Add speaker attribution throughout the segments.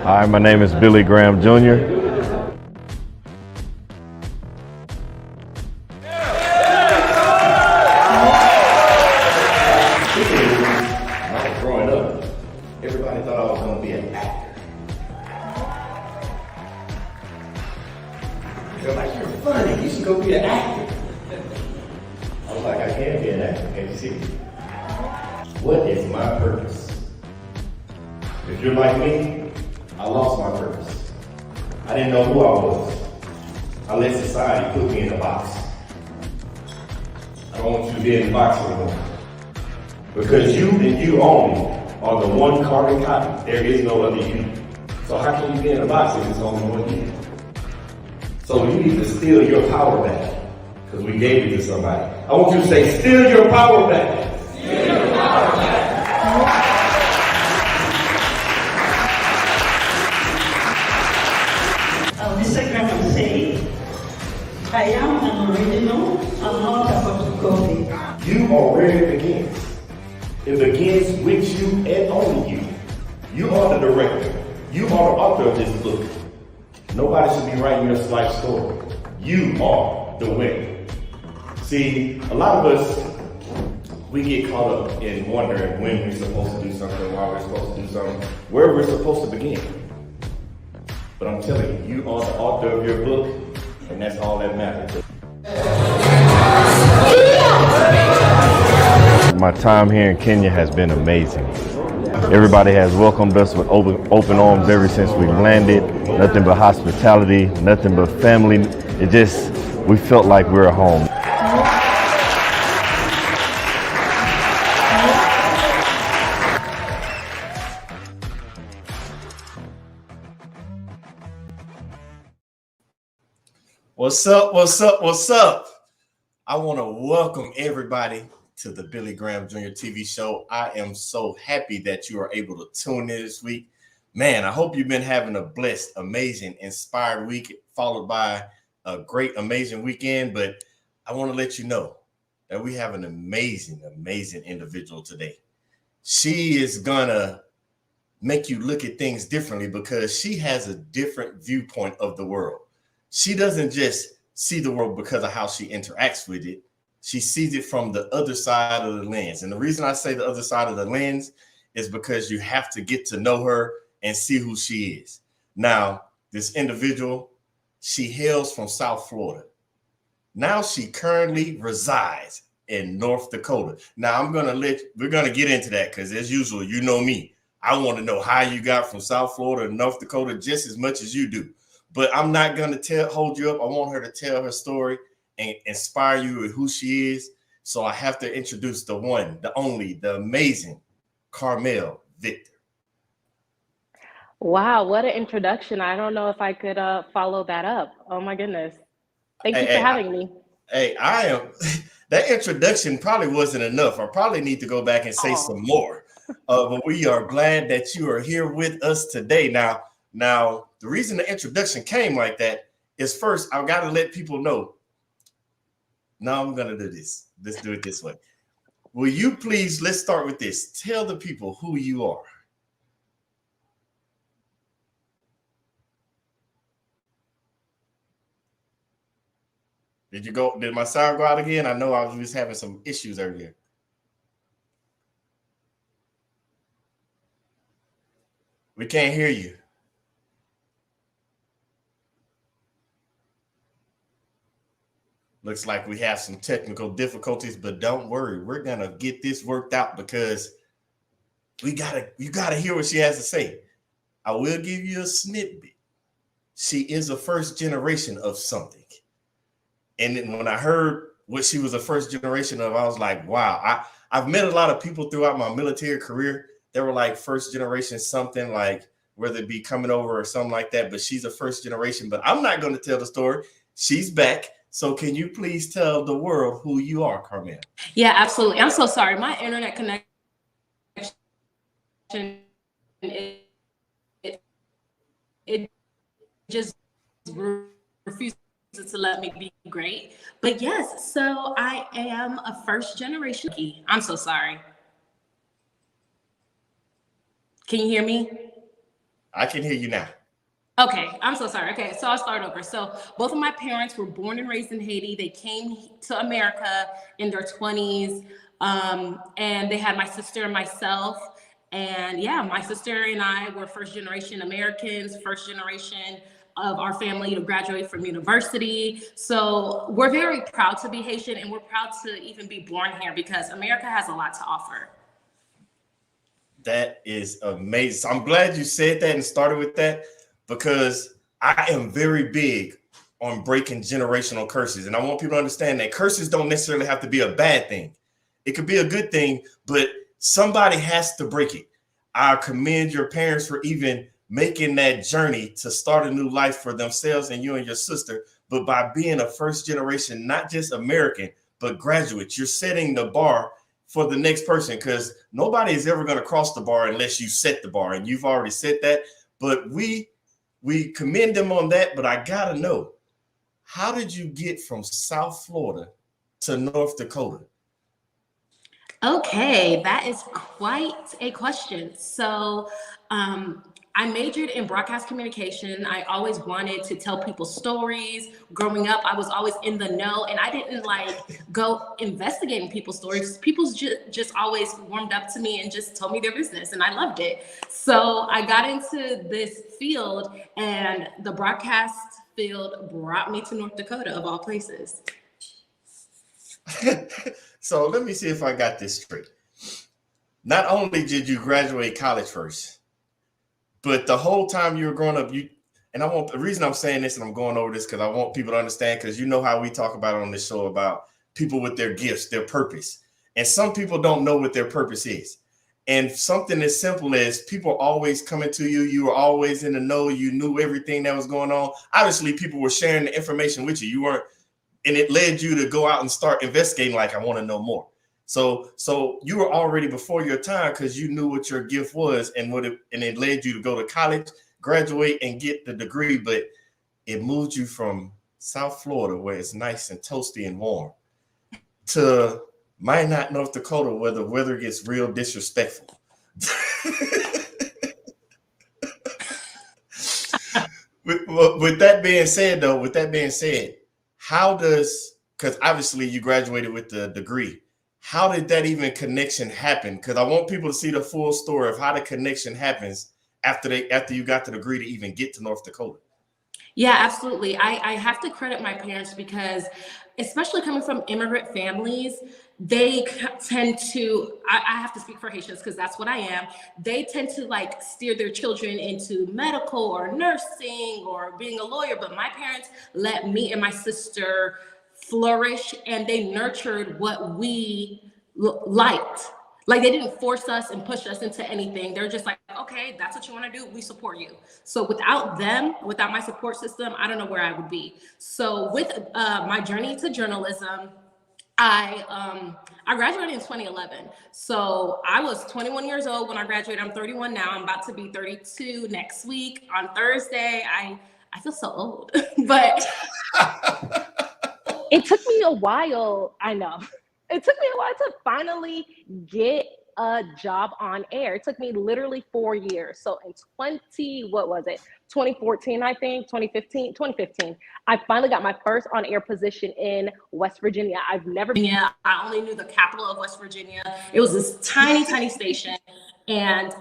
Speaker 1: Hi, my name is Billy Graham Jr.
Speaker 2: When I was growing up, everybody thought I was going to be an actor. They're like, you're funny, you should go be an actor. I was like, I can't be an actor, can't you see? What is my purpose? If you're like me, I lost my purpose. I didn't know who I was. I let society put me in a box. I don't want you to be in the box anymore. Because you and you only are the one carbon copy. There is no other you. So how can you be in a box if it's only one you? So you need to steal your power back. Because we gave it to somebody. I want you to say, steal your power back. Steal your power back.
Speaker 3: Mr. Graham said, I am an original, I'm not a photocopy.
Speaker 2: You are where it begins. It begins with you and only you. You are the director. You are the author of this book. Nobody should be writing your life story. You are the winner. See, a lot of us, we get caught up in wondering when we're supposed to do something, why we're supposed to do something, where we're supposed to begin. But I'm telling you, you are the author of your book, and that's all that matters.
Speaker 1: My time here in Kenya has been amazing. Everybody has welcomed us with open arms ever since we landed. Nothing but hospitality, nothing but family. We felt like we were home.
Speaker 4: What's up? What's up? What's up? I want to welcome everybody to the Billy Graham Jr. TV show. I am so happy that you are able to tune in this week. Man, I hope you've been having a blessed, amazing, inspired week, followed by a great, amazing weekend. But I want to let you know that we have an amazing, amazing individual today. She is gonna make you look at things differently because she has a different viewpoint of the world. She doesn't just see the world because of how she interacts with it. She sees it from the other side of the lens. And the reason I say the other side of the lens is because you have to get to know her and see who she is. Now, this individual, she hails from South Florida. Now she currently resides in North Dakota. Now we're gonna get into that because as usual, you know me. I want to know how you got from South Florida to North Dakota just as much as you do. But I'm not going to hold you up. I want her to tell her story and inspire you with who she is. So I have to introduce the one, the only, the amazing Carmel Victor.
Speaker 5: Wow, what an introduction. I don't know if I could follow that up. Oh my goodness. Thank you for having me.
Speaker 4: I am. That introduction probably wasn't enough. I probably need to go back and say some more. But we are glad that you are here with us today. Now, the reason the introduction came like that is first, I've got to let people know. Now I'm going to do this. Let's do it this way. Will you please, let's start with this. Tell the people who you are. Did my sound go out again? I know I was having some issues earlier. We can't hear you. Looks like we have some technical difficulties, but don't worry. We're going to get this worked out because you gotta hear what she has to say. I will give you a snippet. She is a first generation of something. And then when I heard what she was a first generation of, I was like, wow. I've met a lot of people throughout my military career. They were like first generation something, like whether it be coming over or something like that. But she's a first generation. But I'm not going to tell the story. She's back. So can you please tell the world who you are, Carmel?
Speaker 6: Yeah, absolutely. I'm so sorry. My internet connection it just refuses to let me be great. But yes, so I am a first generation. I'm so sorry. Can you hear me?
Speaker 4: I can hear you now.
Speaker 6: Okay, I'm so sorry. Okay, so I'll start over. So both of my parents were born and raised in Haiti. They came to America in their 20s, and they had my sister and myself. And yeah, my sister and I were first generation Americans, first generation of our family to graduate from university. So we're very proud to be Haitian, and we're proud to even be born here because America has a lot to offer.
Speaker 4: That is amazing. So I'm glad you said that and started with that, because I am very big on breaking generational curses. And I want people to understand that curses don't necessarily have to be a bad thing. It could be a good thing, but somebody has to break it. I commend your parents for even making that journey to start a new life for themselves and you and your sister. But by being a first generation, not just American, but graduate, you're setting the bar for the next person, because nobody is ever going to cross the bar unless you set the bar, and you've already set that. But we commend them on that. But I gotta know, how did you get from South Florida to North Dakota?
Speaker 6: Okay, that is quite a question. So, I majored in broadcast communication. I always wanted to tell people stories. Growing up, I was always in the know, and I didn't like go investigating people's stories. People just always warmed up to me and just told me their business, and I loved it. So I got into this field, and the broadcast field brought me to North Dakota, of all places.
Speaker 4: So let me see if I got this straight. Not only did you graduate college first, but the whole time you were growing up, the reason I'm saying this and I'm going over this because I want people to understand, because you know how we talk about it on this show about people with their gifts, their purpose. And some people don't know what their purpose is. And something as simple as people always coming to you, you were always in the know, you knew everything that was going on. Obviously, people were sharing the information with you. You weren't, and it led you to go out and start investigating, like, I want to know more. So you were already before your time because you knew what your gift was and it led you to go to college, graduate, and get the degree. But it moved you from South Florida, where it's nice and toasty and warm, to Minot, North Dakota, where the weather gets real disrespectful. With that being said, because obviously you graduated with the degree, how did that even connection happen? Because I want people to see the full story of how the connection happens after you got the degree to even get to North Dakota.
Speaker 6: Yeah, absolutely. I have to credit my parents because, especially coming from immigrant families, they tend to, I have to speak for Haitians because that's what I am. They tend to like steer their children into medical or nursing or being a lawyer. But my parents let me and my sister flourish, and they nurtured what we liked. Like, they didn't force us and push us into anything. They're just like, okay, that's what you want to do, we support you. So without them, without my support system, I don't know where I would be. So with my journey to journalism, I graduated in 2011. So I was 21 years old when I graduated. I'm 31 now. I'm about to be 32 next week on Thursday. I feel so old, but
Speaker 5: It took me a while. I know. It took me a while to finally get a job on air. It took me literally 4 years. So in 2014, I think, 2015, I finally got my first on air position in West Virginia. I've never been.
Speaker 6: Yeah, I only knew the capital of West Virginia. It was this tiny, tiny station. And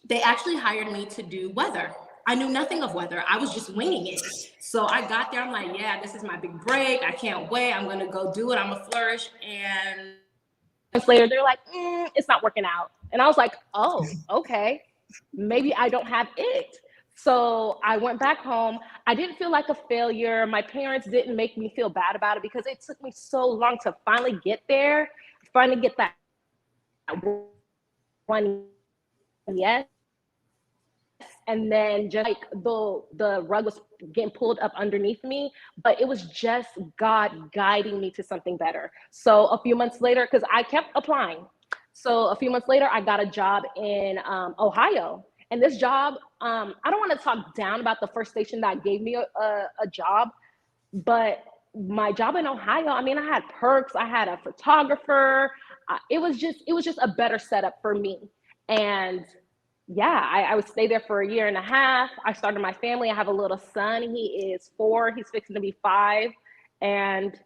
Speaker 6: they actually hired me to do weather. I knew nothing of weather. I was just winging it. So I got there. I'm like, yeah, this is my big break. I can't wait. I'm going to go do it. I'm going to flourish. And
Speaker 5: months later, they're like, it's not working out. And I was like, oh, okay. Maybe I don't have it. So I went back home. I didn't feel like a failure. My parents didn't make me feel bad about it because it took me so long to finally get there, finally get that one yes. And then just like the rug was getting pulled up underneath me, but it was just God guiding me to something better. So a few months later, because I kept applying. So a few months later, I got a job in Ohio. And this job, I don't want to talk down about the first station that gave me a job, but my job in Ohio, I mean, I had perks. I had a photographer. It was just a better setup for me. And yeah, I would stay there for a year and a half. I started my family. I have a little son. He is 4. He's fixing to be 5. And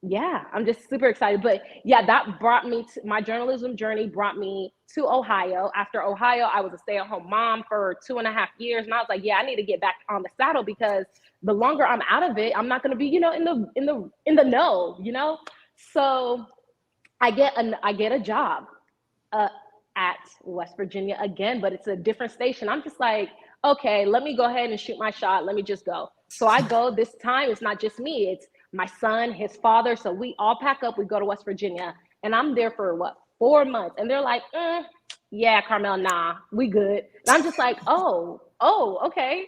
Speaker 5: yeah, I'm just super excited. But yeah, that brought me to my journalism journey, brought me to Ohio. After Ohio, I was a stay-at-home mom for 2.5 years. And I was like, yeah, I need to get back on the saddle, because the longer I'm out of it, I'm not gonna be, in the know, So I get a job. At West Virginia again, but it's a different station. I'm just like, okay, let me go ahead and shoot my shot. Let me just go. So I go. This time it's not just me, it's my son, his father. So we all pack up, we go to West Virginia, and I'm there for 4 months. And they're like, yeah, Carmel, nah, we good. And I'm just like, oh, okay.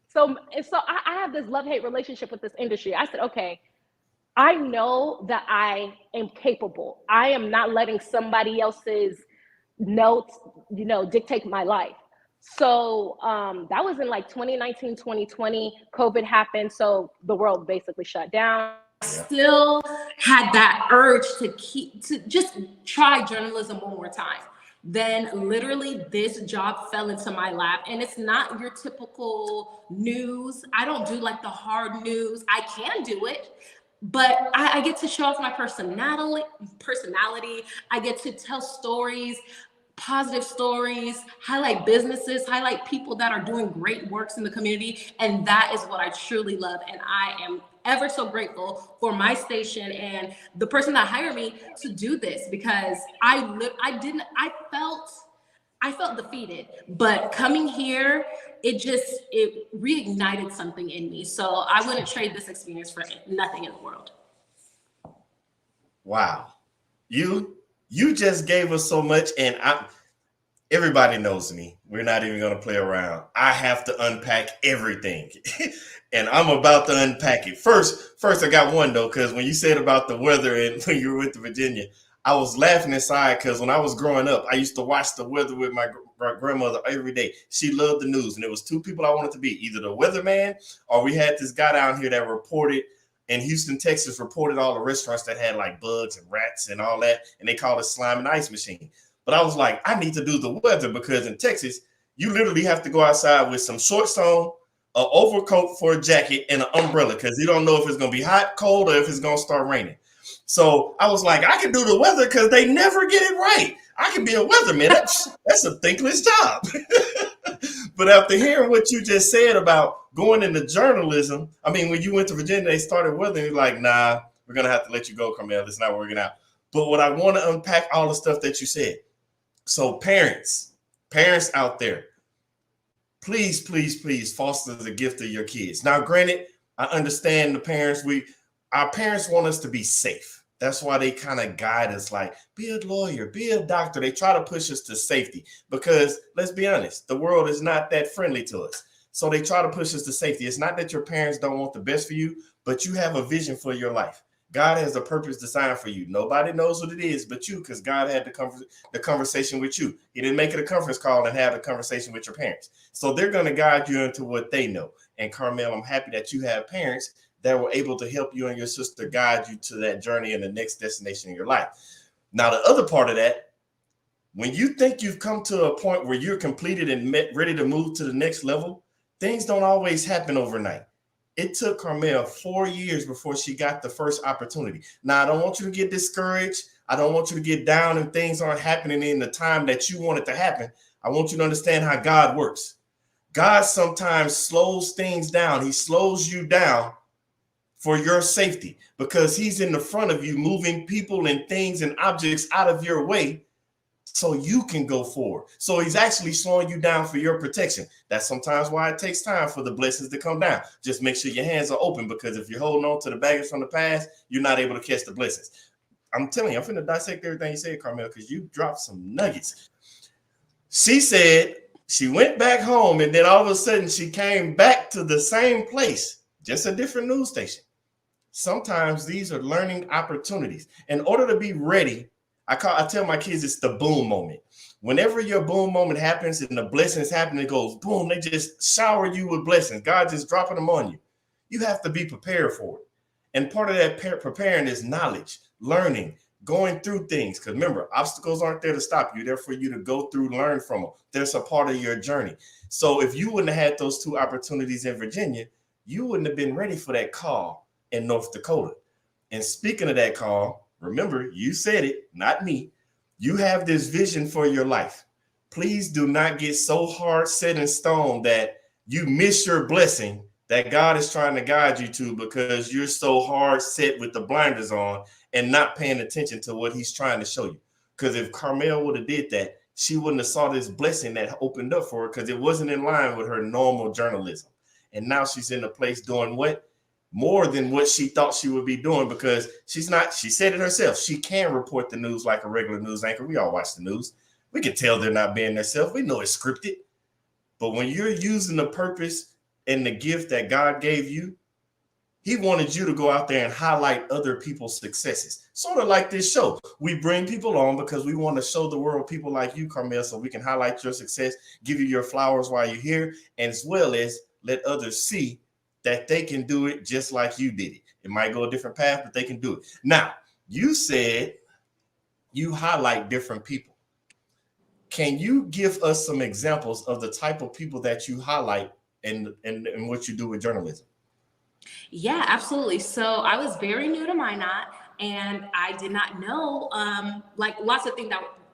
Speaker 5: So I have this love-hate relationship with this industry. I said, okay, I know that I am capable. I am not letting somebody else's notes, dictate my life. So that was in like 2019, 2020. COVID happened, so the world basically shut down.
Speaker 6: Still had that urge to just try journalism one more time. Then literally this job fell into my lap, and it's not your typical news. I don't do like the hard news. I can do it, but I get to show off my personality. I get to tell stories, positive stories, highlight businesses, highlight people that are doing great works in the community. And that is what I truly love. And I am ever so grateful for my station and the person that hired me to do this, because I felt defeated, but coming here, it reignited something in me. So I wouldn't trade this experience for nothing in the world.
Speaker 4: Wow. You just gave us so much, and everybody knows me. We're not even going to play around. I have to unpack everything, and I'm about to unpack it. First, I got one though, because when you said about the weather and when you were with Virginia, I was laughing inside because when I was growing up, I used to watch the weather with my grandmother every day. She loved the news, and there was 2 people I wanted to be, either the weatherman or we had this guy down here that reported in Houston, Texas, reported all the restaurants that had like bugs and rats and all that, and they called it slime and ice machine. But I was like, I need to do the weather, because in Texas, you literally have to go outside with some shorts on, an overcoat for a jacket, and an umbrella, because you don't know if it's going to be hot, cold, or if it's going to start raining. So I was like, I can do the weather because they never get it right. I can be a weatherman. That's a thankless job. But after hearing what you just said about going into journalism, I mean, when you went to Virginia, they started weather, you're like, nah, we're going to have to let you go, Carmel. It's not working out. But what I want to unpack all the stuff that you said. So parents out there, please, please, please foster the gift of your kids. Now, granted, I understand our parents want us to be safe. That's why they kind of guide us like, be a lawyer, be a doctor. They try to push us to safety because, let's be honest, the world is not that friendly to us. So they try to push us to safety. It's not that your parents don't want the best for you, but you have a vision for your life. God has a purpose designed for you. Nobody knows what it is but you, because God had the conversation with you. He didn't make it a conference call and have a conversation with your parents. So they're going to guide you into what they know. And Carmel, I'm happy that you have parents that were able to help you and your sister guide you to that journey and the next destination in your life. Now, the other part of that, when you think you've come to a point where you're completed and ready to move to the next level, things don't always happen overnight. It took Carmel 4 years before she got the first opportunity. Now, I don't want you to get discouraged. I don't want you to get down and things aren't happening in the time that you want it to happen. I want you to understand how God works. God sometimes slows things down. He slows you down for your safety, because he's in the front of you, moving people and things and objects out of your way so you can go forward. So he's actually slowing you down for your protection. That's sometimes why it takes time for the blessings to come down. Just make sure your hands are open, because if you're holding on to the baggage from the past, you're not able to catch the blessings. I'm telling you, I'm finna dissect everything you said, Carmel, because you dropped some nuggets. She said she went back home, and then all of a sudden she came back to the same place, just a different news station. Sometimes these are learning opportunities. In order to be ready, I tell my kids it's the boom moment. Whenever your boom moment happens and the blessings happen, it goes boom. They just shower you with blessings. God just dropping them on you. You have to be prepared for it. And part of that preparing is knowledge, learning, going through things. Because remember, obstacles aren't there to stop you. They're for you to go through, learn from them. There's a part of your journey. So if you wouldn't have had those 2 opportunities in Virginia, you wouldn't have been ready for that call in North Dakota. And speaking of that call, remember, you said it, not me. You have this vision for your life. Please do not get so hard set in stone that you miss your blessing that God is trying to guide you to because you're so hard set with the blinders on and not paying attention to what he's trying to show you. Because if Carmel would have did that, she wouldn't have saw this blessing that opened up for her because it wasn't in line with her normal journalism. And now she's in a place doing what? More than what she thought she would be doing, because she said it herself. She can report the news like a regular news anchor. We all watch the news. We can tell they're not being themselves. We know it's scripted. But when you're using the purpose and the gift that God gave you, he wanted you to go out there and highlight other people's successes. Sort of like this show. We bring people on because we want to show the world people like you, Carmel, so we can highlight your success, give you your flowers while you're here, and as well as let others see that they can do it just like you did it. It might go a different path, but they can do it. Now, you said you highlight different people. Can you give us some examples of the type of people that you highlight and what you do with journalism?
Speaker 6: Yeah, absolutely. So I was very new to Minot, and I did not know like lots of things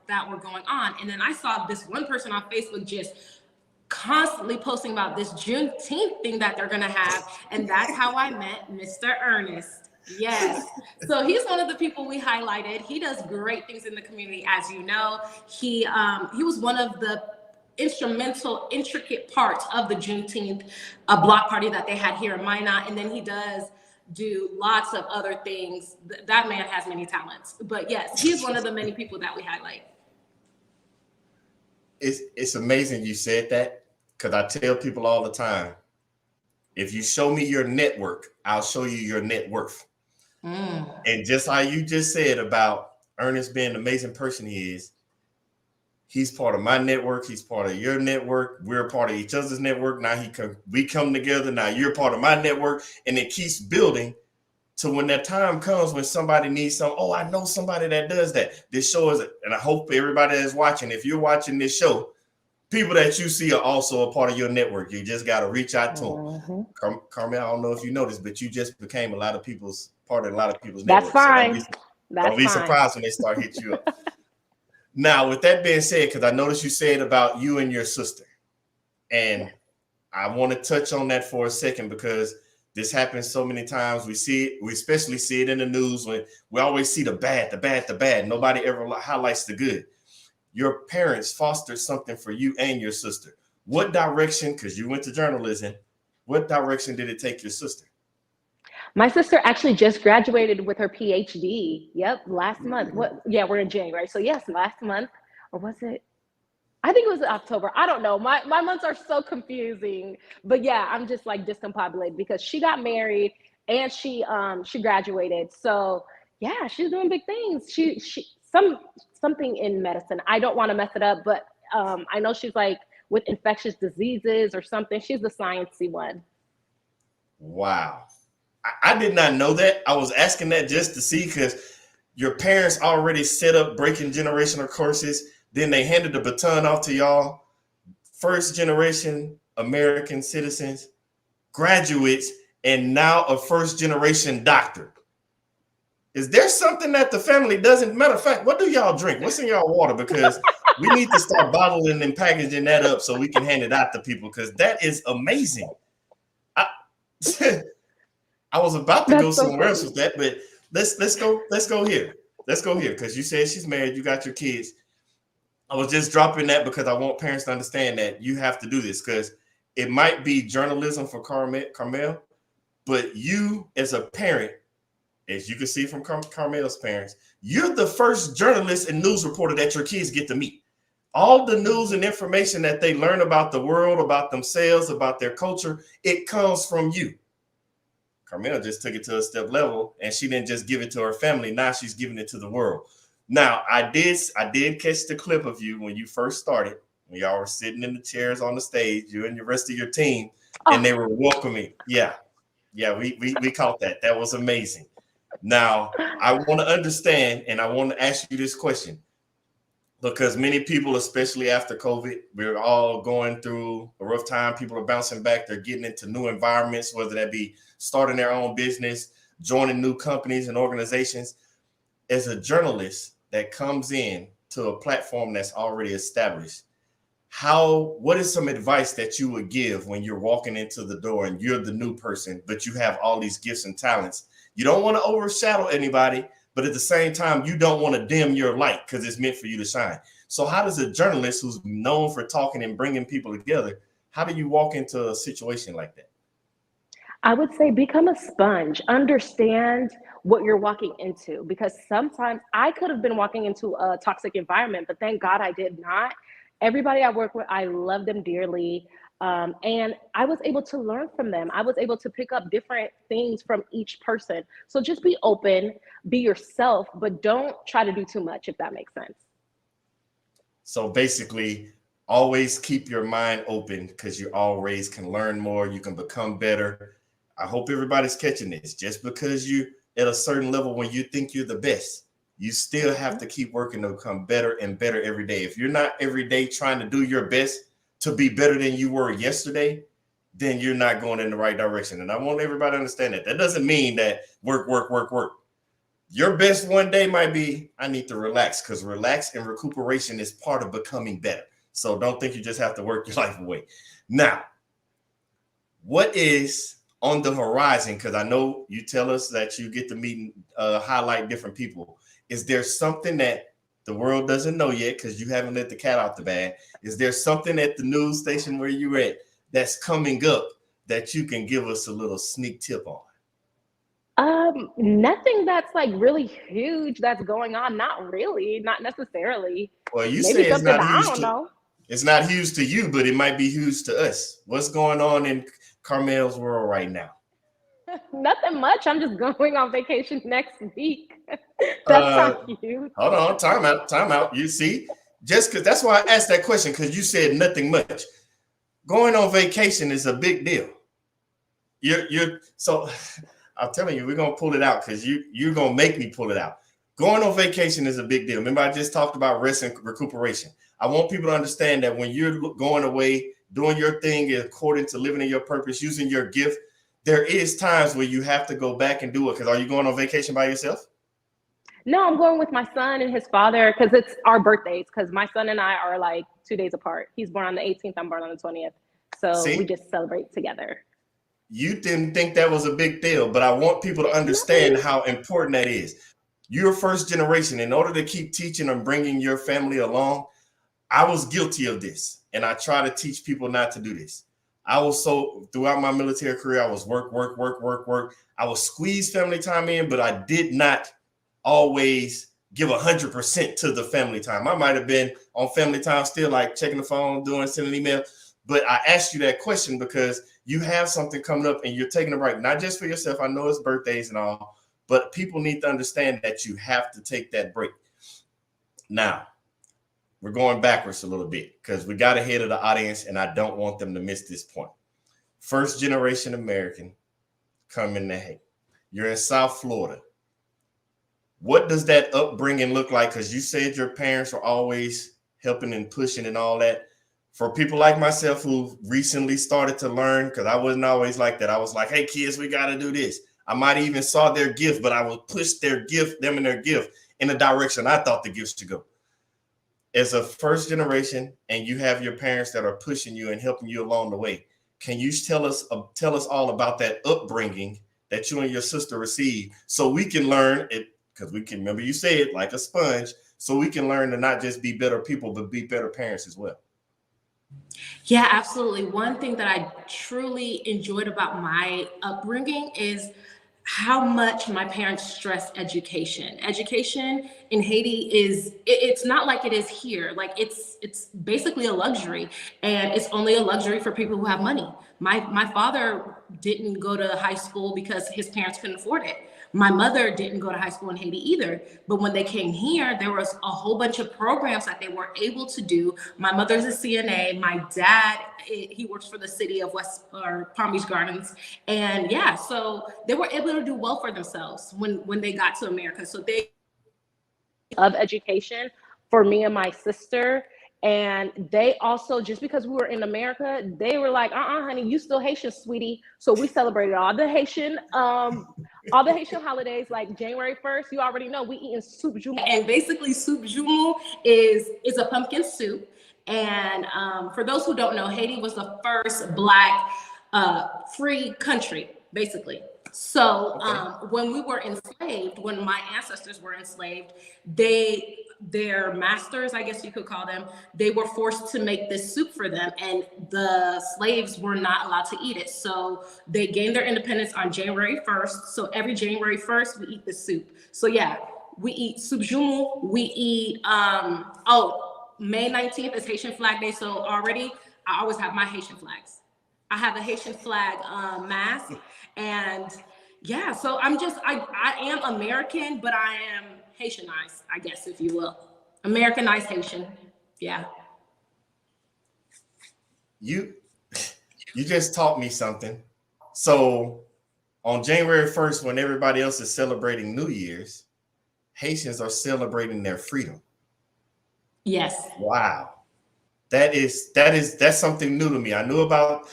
Speaker 6: that were going on. And then I saw this one person on Facebook just constantly posting about this Juneteenth thing that they're gonna have, and that's how I met Mr. Ernest. Yes. So he's one of the people we highlighted. He does great things in the community, as you know. He was one of the intricate parts of the Juneteenth block party that they had here in Minot, and then he does do lots of other things. That man has many talents. But yes, he's one of the many people that we highlight.
Speaker 4: It's amazing you said that, because I tell people all the time, if you show me your network, I'll show you your net worth. And just how you just said about Ernest being the amazing person he is, he's part of my network. He's part of your network. We're part of each other's network. Now we come together. Now you're part of my network, and it keeps building to when that time comes when somebody needs some. Oh, I know somebody that does that. This show is, and I hope everybody that's watching, if you're watching this show, people that you see are also a part of your network. You just got to reach out to them. Carmel, I don't know if you noticed, but you just became a lot of people's network.
Speaker 5: That's fine.
Speaker 4: So don't be surprised when they start hitting you up. Now, with that being said, because I noticed you said about you and your sister, and I want to touch on that for a second, because this happens so many times. We see it. We especially see it in the news when we always see the bad. Nobody ever highlights the good. Your parents fostered something for you and your sister. What direction, because you went to journalism, what direction did it take your sister?
Speaker 5: My sister actually just graduated with her PhD. Yep, last month. We're in January. So yes, last month, or was it? I think it was October. I don't know. My months are so confusing. But yeah, I'm just like discombobulated because she got married and she graduated. So yeah, she's doing big things. She something in medicine. I don't want to mess it up, but I know she's like with infectious diseases or something. She's the sciencey one.
Speaker 4: Wow. I did not know that. I was asking that just to see, because your parents already set up breaking generational courses. Then they handed the baton off to y'all. First generation American citizens, graduates, and now a first generation doctor. Is there something that the family doesn't? Matter of fact, what do y'all drink? What's in y'all water? Because we need to start bottling and packaging that up so we can hand it out to people, because that is amazing. I was about to go somewhere else with that, but let's go here. Let's go here, because you said she's married, you got your kids. I was just dropping that because I want parents to understand that you have to do this, because it might be journalism for Carmel, but you as a parent, as you can see from Carmel's parents, you're the first journalist and news reporter that your kids get to meet. All the news and information that they learn about the world, about themselves, about their culture, it comes from you. Carmel just took it to a step level, and she didn't just give it to her family. Now she's giving it to the world. Now, I did catch the clip of you when you first started, when y'all were sitting in the chairs on the stage, you and the rest of your team, and they were welcoming. Yeah, we caught that. That was amazing. Now, I want to understand, and I want to ask you this question because many people, especially after COVID, we're all going through a rough time. People are bouncing back. They're getting into new environments, whether that be starting their own business, joining new companies and organizations. As a journalist that comes in to a platform that's already established, what is some advice that you would give when you're walking into the door and you're the new person, but you have all these gifts and talents? You don't want to overshadow anybody, but at the same time, you don't want to dim your light because it's meant for you to shine. So how does a journalist who's known for talking and bringing people together, how do you walk into a situation like that?
Speaker 5: I would say become a sponge, understand what you're walking into, because sometimes I could have been walking into a toxic environment, but thank God I did not. Everybody I work with, I love them dearly. And I was able to learn from them. I was able to pick up different things from each person. So just be open, be yourself, but don't try to do too much, if that makes sense.
Speaker 4: So basically, always keep your mind open because you always can learn more. You can become better. I hope everybody's catching this. Just because you at a certain level when you think you're the best, you still have to keep working to become better and better every day. If you're not every day trying to do your best to be better than you were yesterday, then you're not going in the right direction. And I want everybody to understand that. That doesn't mean that work. Your best one day might be, I need to relax, because relax and recuperation is part of becoming better. So don't think you just have to work your life away. Now, what is on the horizon? Because I know you tell us that you get to meet and highlight different people. Is there something that the world doesn't know yet because you haven't let the cat out the bag? Is there something at the news station where you're at that's coming up that you can give us a little sneak tip on?
Speaker 5: Nothing that's like really huge that's going on. Not really, not necessarily.
Speaker 4: Well, you
Speaker 5: Maybe
Speaker 4: say it's not
Speaker 5: I
Speaker 4: huge.
Speaker 5: don't know.
Speaker 4: It's not huge to you, but it might be huge to us. What's going on in Carmel's world right now?
Speaker 5: Nothing much. I'm just going on vacation next week. That's not huge.
Speaker 4: Hold on, time out. You see, just because that's why I asked that question, because you said nothing much. Going on vacation is a big deal. So I'm telling you, we're gonna pull it out because you're gonna make me pull it out. Going on vacation is a big deal. Remember, I just talked about rest and recuperation. I want people to understand that when you're going away, doing your thing according to living in your purpose, using your gift, there is times where you have to go back and do it. Because are you going on vacation by yourself?
Speaker 5: No, I'm going with my son and his father because it's our birthdays. Because my son and I are like 2 days apart. He's born on the 18th. I'm born on the 20th. So we just celebrate together.
Speaker 4: You didn't think that was a big deal, but I want people to understand how important that is. You're first generation. In order to keep teaching and bringing your family along, I was guilty of this. And I try to teach people not to do this. Throughout my military career, I was work. I would squeeze family time in, but I did not always give 100% to the family time. I might have been on family time still, like checking the phone, sending an email. But I asked you that question because you have something coming up and you're taking a break, not just for yourself. I know it's birthdays and all, but people need to understand that you have to take that break. Now, we're going backwards a little bit because we got ahead of the audience and I don't want them to miss this point. First generation American coming to Haiti. You're in South Florida. What does that upbringing look like? Because you said your parents were always helping and pushing and all that. For people like myself who recently started to learn, because I wasn't always like that. I was like, hey, kids, we got to do this. I might even saw their gift, but I would push them and their gift in the direction I thought the gifts should go. As a first generation, and you have your parents that are pushing you and helping you along the way, can you tell us all about that upbringing that you and your sister received so we can learn it? Because we can remember you said like a sponge, so we can learn to not just be better people, but be better parents as well.
Speaker 6: Yeah, absolutely. One thing that I truly enjoyed about my upbringing is how much my parents stress education. Education in Haiti it's not like it is here. Like it's basically a luxury, and it's only a luxury for people who have money. My father didn't go to high school because his parents couldn't afford it. My mother didn't go to high school in Haiti either, but when they came here, there was a whole bunch of programs that they were able to do. My mother's a CNA. My dad, he works for the city of Palm Beach Gardens. And yeah, so they were able to do well for themselves when they got to America. So they
Speaker 5: of education for me and my sister. And they also, just because we were in America, they were like, honey, you still Haitian, sweetie. So we celebrated all the Haitian holidays, like January 1st. You already know we eating soup jumeau.
Speaker 6: And basically soup jumeau is a pumpkin soup. And for those who don't know, Haiti was the first Black free country, basically. So when we were enslaved, when my ancestors were enslaved, their masters, I guess you could call them, they were forced to make this soup for them, and the slaves were not allowed to eat it. So they gained their independence on January 1st. So every January 1st, we eat the soup. So yeah, we eat soup jumeau. We eat, May 19th is Haitian Flag Day. So already, I always have my Haitian flags. I have a Haitian flag mask. And yeah, so I am American, but I am Haitianized, I guess, if you will. Americanized Haitian. Yeah.
Speaker 4: You just taught me something. So on January 1st, when everybody else is celebrating New Year's, Haitians are celebrating their freedom.
Speaker 6: Yes.
Speaker 4: Wow. That's something new to me. I knew about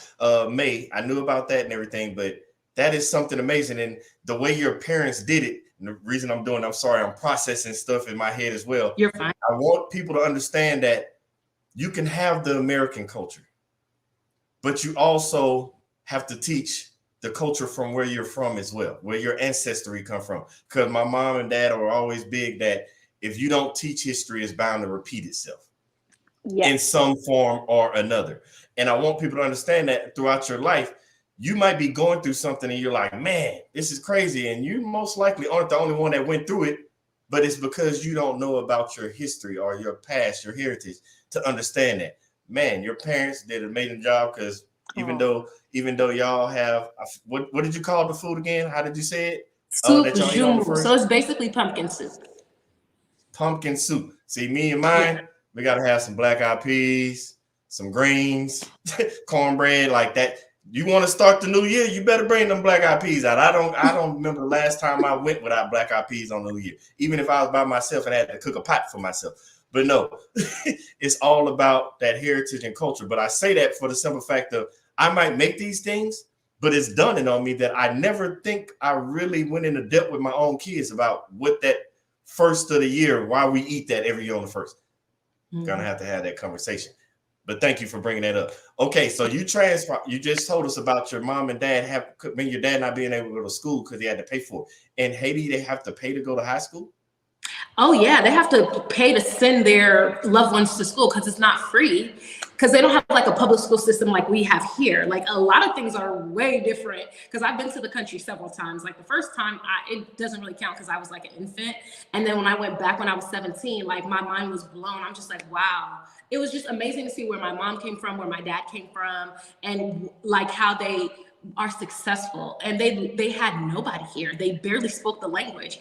Speaker 4: May. I knew about that and everything, but that is something amazing. And the way your parents did it, and the reason I'm processing stuff in my head as well.
Speaker 6: You're fine.
Speaker 4: I want people to understand that you can have the American culture, but you also have to teach the culture from where you're from as well, where your ancestry come from. Because my mom and dad are always big that if you don't teach history, it's bound to repeat itself in some form or another. And I want people to understand that throughout your life, you might be going through something and you're like, man, this is crazy. And you most likely aren't the only one that went through it, but it's because you don't know about your history or your past, your heritage, to understand that. Man, your parents did an amazing job, because even though y'all have, what did you call the food again? How did you say it?
Speaker 6: Soup jumeau. So it's basically pumpkin soup.
Speaker 4: Pumpkin soup. See, me and mine, we got to have some black eyed peas, some greens, cornbread, like that. You want to start the new year, you better bring them black eyed peas out. I don't remember the last time I went without black eyed peas on New Year, even if I was by myself and had to cook a pot for myself. But no, it's all about that heritage and culture. But I say that for the simple fact of I might make these things, but it's dawning on me that I never think I really went into depth with my own kids about what that first of the year, why we eat that every year on the first. Gonna have to have that conversation. But thank you for bringing that up. Okay, so you just told us about your mom and dad your dad not being able to go to school because he had to pay for it. In Haiti, they have to pay to go to high school?
Speaker 6: Oh yeah, they have to pay to send their loved ones to school because it's not free, because they don't have like a public school system like we have here. Like a lot of things are way different, because I've been to the country several times. Like the first time, it doesn't really count because I was like an infant. And then when I went back when I was 17, like my mind was blown. I'm just like, wow. It was just amazing to see where my mom came from, where my dad came from, and like how they are successful. And they had nobody here. They barely spoke the language.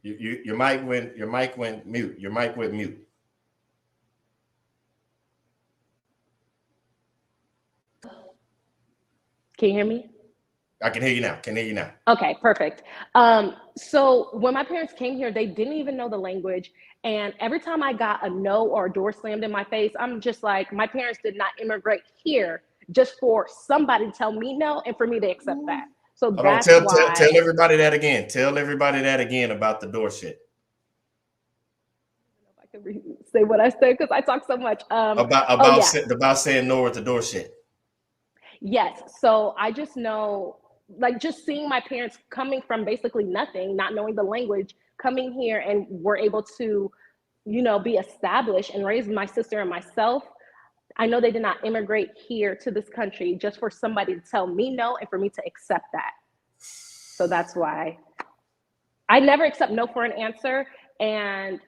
Speaker 4: Your mic went mute. Your mic went mute.
Speaker 5: Can you hear me?
Speaker 4: I can hear you now.
Speaker 5: Okay, perfect. So when my parents came here, they didn't even know the language. And every time I got a no or a door slammed in my face, I'm just like, my parents did not immigrate here just for somebody to tell me no and for me to accept that. So that's why.
Speaker 4: Tell everybody that again. Tell everybody that again about the door shit.
Speaker 5: I don't know if I can say what I said because I talk so much.
Speaker 4: About saying no at the door shit.
Speaker 5: Yes. So I just know, like, just seeing my parents coming from basically nothing, not knowing the language, coming here and were able to, be established and raise my sister and myself. I know they did not immigrate here to this country just for somebody to tell me no and for me to accept that. So that's why I never accept no for an answer. And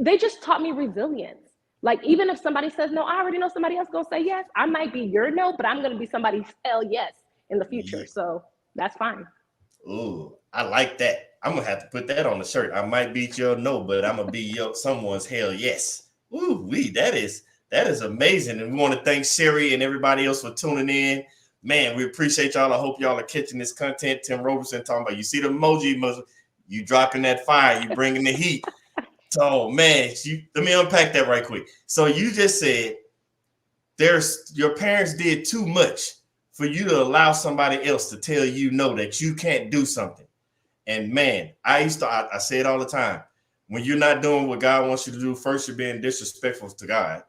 Speaker 5: they just taught me resilience. Like, even if somebody says no, I already know somebody else gonna say yes. I might be your no, but I'm gonna be somebody's hell yes in the future.
Speaker 4: Yeah.
Speaker 5: So that's fine.
Speaker 4: Ooh, I like that. I'm gonna have to put that on the shirt. I might beat your no, but I'm gonna be your someone's hell yes. Ooh, that is amazing. And we want to thank Sherry and everybody else for tuning in. Man, we appreciate y'all. I hope y'all are catching this content. Tim Roberson talking about, you see the emoji, you dropping that fire, you bringing the heat. So, man, let me unpack that right quick. So you just said your parents did too much for you to allow somebody else to tell you no, that you can't do something. And man, I say it all the time. When you're not doing what God wants you to do, first, you're being disrespectful to God.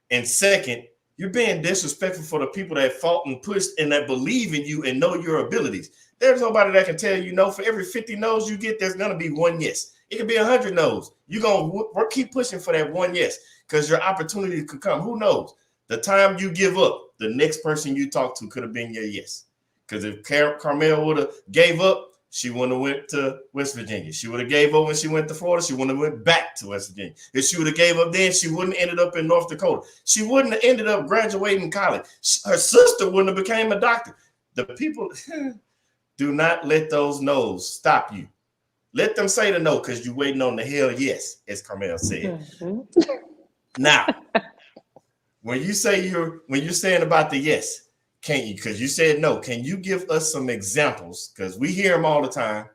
Speaker 4: And second, you're being disrespectful for the people that fought and pushed and that believe in you and know your abilities. There's nobody that can tell you no. For every 50 no's you get, there's going to be one yes. It could be 100 no's. You're going to keep pushing for that one yes, because your opportunity could come. Who knows? The time you give up, the next person you talk to could have been your yes. Because if Carmel would have gave up, she wouldn't have went to West Virginia. She would have gave up when she went to Florida. She wouldn't have went back to West Virginia. If she would have gave up then, she wouldn't have ended up in North Dakota. She wouldn't have ended up graduating college. Her sister wouldn't have became a doctor. The people, do not let those no's stop you. Let them say the no, because you're waiting on the hell yes, as Carmel said. Mm-hmm. Now, when you're saying about the yes, can't you? Because you said no. Can you give us some examples? Because we hear them all the time,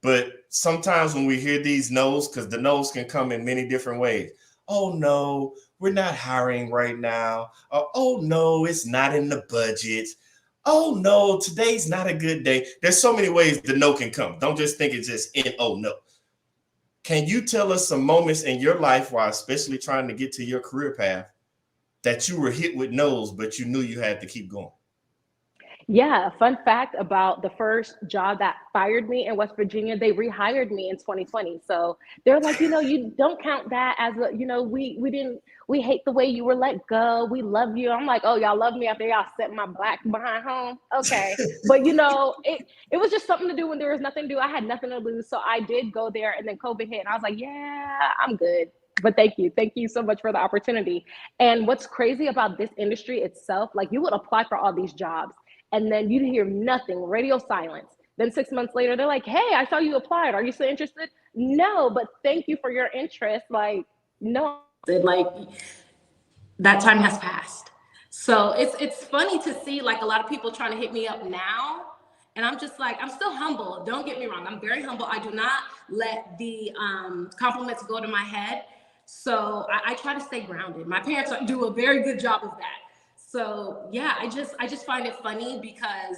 Speaker 4: but sometimes when we hear these no's, because the no's can come in many different ways. Oh no, we're not hiring right now. Oh no, it's not in the budget. Oh no, today's not a good day. There's so many ways the no can come. Don't just think it's just oh no. Can you tell us some moments in your life, while especially trying to get to your career path, that you were hit with no's, but you knew you had to keep going?
Speaker 5: Yeah, fun fact about the first job that fired me in West Virginia, they rehired me in 2020. So they're like, you don't count that as we hate the way you were let go. We love you. I'm like, oh, y'all love me after y'all sent my black behind home. Okay. But it was just something to do when there was nothing to do. I had nothing to lose. So I did go there, and then COVID hit and I was like, yeah, I'm good. But thank you so much for the opportunity. And what's crazy about this industry itself, like, you would apply for all these jobs and then you'd hear nothing, radio silence. Then 6 months later, they're like, hey, I saw you applied. Are you still interested? No, but thank you for your interest. Like, no.
Speaker 6: Like, that time has passed. So it's funny to see, like, a lot of people trying to hit me up now. And I'm just like, I'm still humble. Don't get me wrong. I'm very humble. I do not let the compliments go to my head. So I try to stay grounded. My parents do a very good job of that. So yeah, I just find it funny, because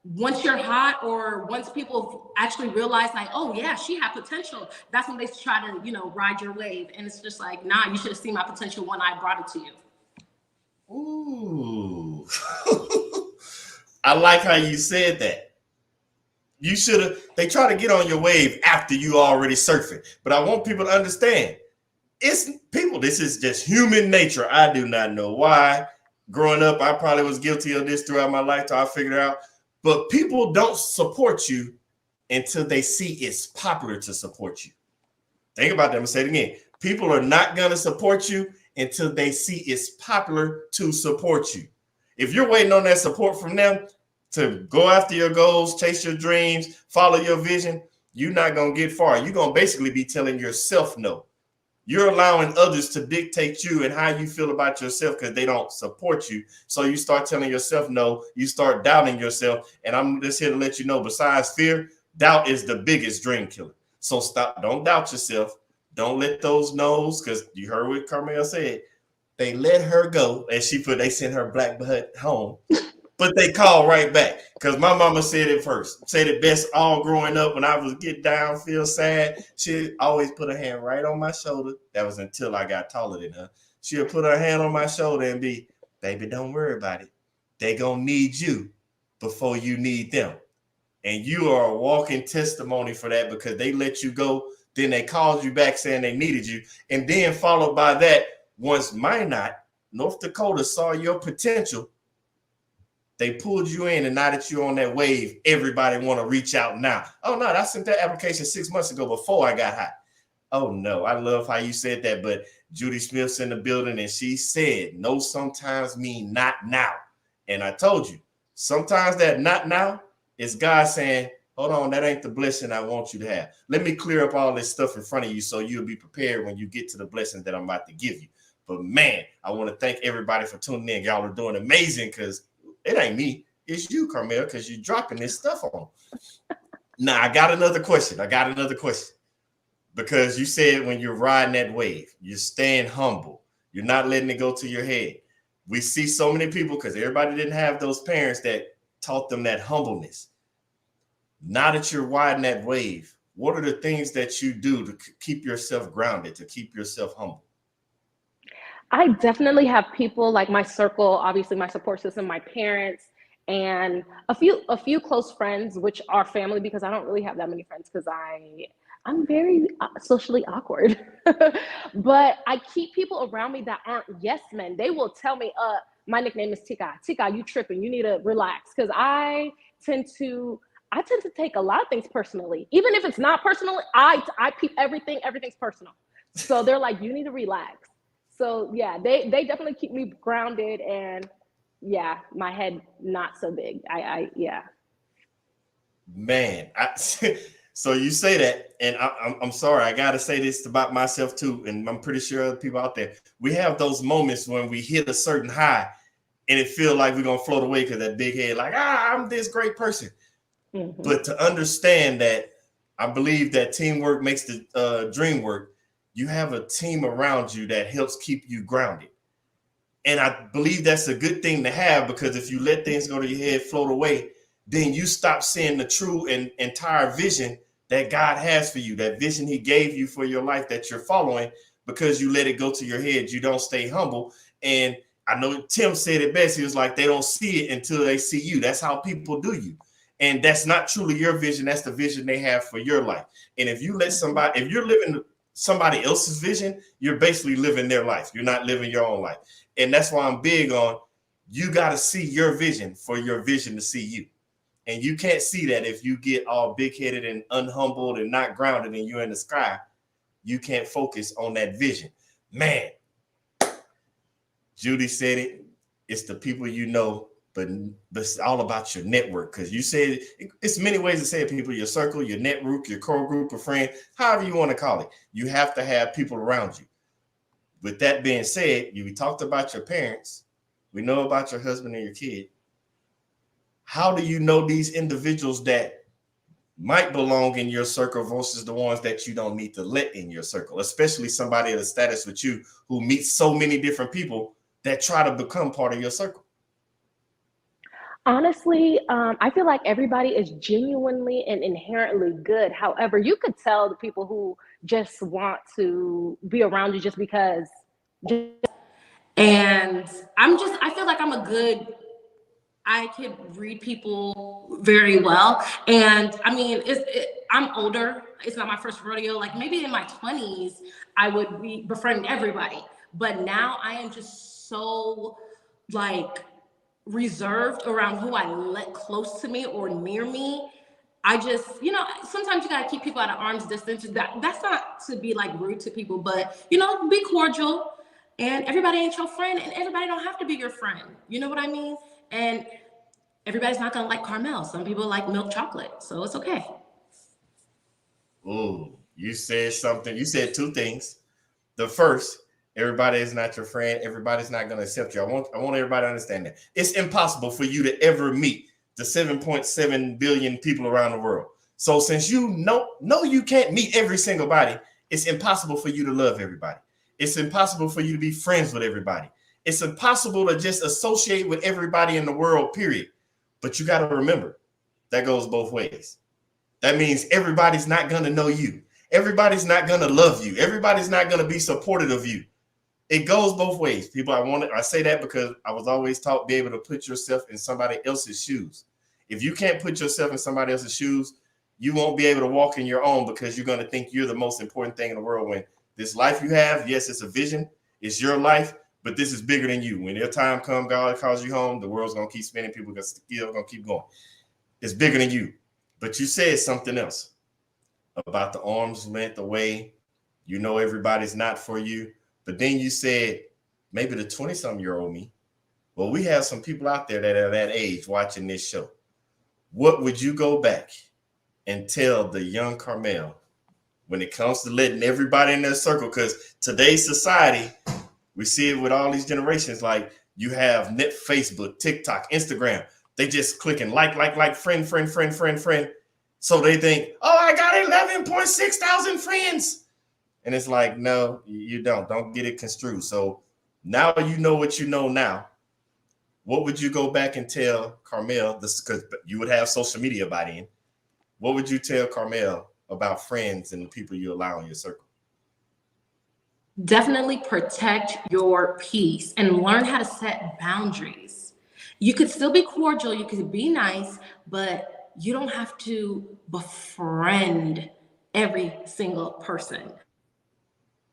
Speaker 6: once you're hot, or once people actually realize, like, oh yeah, she had potential, that's when they try to, ride your wave. And it's just like, nah, you should have seen my potential when I brought it to you.
Speaker 4: Ooh. I like how you said that. You should have, they try to get on your wave after you already surfing. But I want people to understand, this is just human nature. I do not know why. Growing up, I probably was guilty of this throughout my life till I figured it out. But people don't support you until they see it's popular to support you. Think about that. I'm going to say it again. People are not going to support you until they see it's popular to support you. If you're waiting on that support from them to go after your goals, chase your dreams, follow your vision, you're not going to get far. You're going to basically be telling yourself no. You're allowing others to dictate you and how you feel about yourself, because they don't support you. So you start telling yourself no. You start doubting yourself. And I'm just here to let you know, besides fear, doubt is the biggest dream killer. So stop. Don't doubt yourself. Don't let those no's, because you heard what Carmel said. They let her go, and they sent her black butt home. But they called right back, because my mama said it first. Said it best all growing up. When I was get down, feel sad, she always put her hand right on my shoulder. That was until I got taller than her. She'll put her hand on my shoulder and be, baby, don't worry about it. They gonna need you before you need them. And you are a walking testimony for that, because they let you go. Then they called you back saying they needed you. And then followed by that, once Minot, North Dakota, saw your potential, they pulled you in, and now that you're on that wave, everybody want to reach out now. Oh, no, I sent that application 6 months ago before I got hot. Oh, no, I love how you said that. But Judy Smith's in the building, and she said, no sometimes mean not now. And I told you, sometimes that not now is God saying, hold on, that ain't the blessing I want you to have. Let me clear up all this stuff in front of you so you'll be prepared when you get to the blessing that I'm about to give you. But man, I want to thank everybody for tuning in. Y'all are doing amazing, because it ain't me. It's you, Carmel, because you're dropping this stuff on. Now, I got another question. Because you said when you're riding that wave, you're staying humble. You're not letting it go to your head. We see so many people, because everybody didn't have those parents that taught them that humbleness. Now that you're riding that wave, what are the things that you do to keep yourself grounded, to keep yourself humble?
Speaker 5: I definitely have people like my circle, obviously my support system, my parents, and a few close friends, which are family, because I don't really have that many friends because I'm very socially awkward. But I keep people around me that aren't yes men. They will tell me, my nickname is Tika. Tika, you tripping. You need to relax. Because I tend to take a lot of things personally. Even if it's not personal, I peep everything. Everything's personal. So they're like, you need to relax. So yeah, they definitely keep me grounded, and yeah, my head not so big. Yeah.
Speaker 4: Man, so you say that, and I'm sorry, I gotta say this about myself too, and I'm pretty sure other people out there. We have those moments when we hit a certain high, and it feel like we're gonna float away because that big head, like, I'm this great person. Mm-hmm. But to understand that, I believe that teamwork makes the dream work. You have a team around you that helps keep you grounded. And I believe that's a good thing to have, because if you let things go to your head, float away, then you stop seeing the true and entire vision that God has for you, that vision he gave you for your life that you're following, because you let it go to your head. You don't stay humble. And I know Tim said it best. He was like, they don't see it until they see you. That's how people do you. And that's not truly your vision. That's the vision they have for your life. And if you let somebody, if you're living somebody else's vision, you're basically living their life. You're not living your own life. And that's why I'm big on, you got to see your vision for your vision to see you. And you can't see that if you get all big-headed and unhumbled and not grounded and you're in the sky. You can't focus on that vision. Man, Judy said it. It's the people you know, but it's all about your network. Because you said it's many ways to say it, people, your circle, your network, your core group of friends, however you want to call it. You have to have people around you. With that being said, we talked about your parents. We know about your husband and your kid. How do you know these individuals that might belong in your circle versus the ones that you don't need to let in your circle, especially somebody of the status with you who meets so many different people that try to become part of your circle?
Speaker 5: Honestly, I feel like everybody is genuinely and inherently good. However, you could tell the people who just want to be around you just because.
Speaker 6: And I feel like I could read people very well. And I mean, I'm older. It's not my first rodeo. Like maybe in my 20s, I would be befriending everybody. But now I am just so like reserved around who I let close to me or near me. I just, sometimes you gotta keep people at an arm's distance. That's not to be like rude to people, but be cordial. And everybody ain't your friend, and everybody don't have to be your friend. You know what I mean? And everybody's not gonna like caramel. Some people like milk chocolate, so it's okay.
Speaker 4: Ooh, you said something. You said two things. The first, everybody is not your friend. Everybody's not gonna accept you. I want everybody to understand that. It's impossible for you to ever meet the 7.7 billion people around the world. So since you know you can't meet every single body, it's impossible for you to love everybody. It's impossible for you to be friends with everybody. It's impossible to just associate with everybody in the world, period. But you got to remember, that goes both ways. That means everybody's not going to know you. Everybody's not going to love you. Everybody's not going to be supportive of you. It goes both ways. People, I say that because I was always taught be able to put yourself in somebody else's shoes. If you can't put yourself in somebody else's shoes, you won't be able to walk in your own, because you're going to think you're the most important thing in the world, when this life you have, yes, it's a vision. It's your life, but this is bigger than you. When your time comes, God calls you home, the world's going to keep spinning. People are still going to keep going. It's bigger than you. But you said something else about the arm's length away. You know everybody's not for you. But then you said maybe the 20-something-year-old me. Well, we have some people out there that are that age watching this show. What would you go back and tell the young Carmel when it comes to letting everybody in their circle? Because today's society, we see it with all these generations. Like you have Facebook, TikTok, Instagram. They just clicking like, friend. So they think, oh, I got 11.6 thousand friends. And it's like, no, you don't. Don't get it construed. So now you know what you know now. What would you go back and tell Carmel? This because you would have social media by then. What would you tell Carmel about friends and the people you allow in your circle?
Speaker 6: Definitely protect your peace and learn how to set boundaries. You could still be cordial, you could be nice, but you don't have to befriend every single person.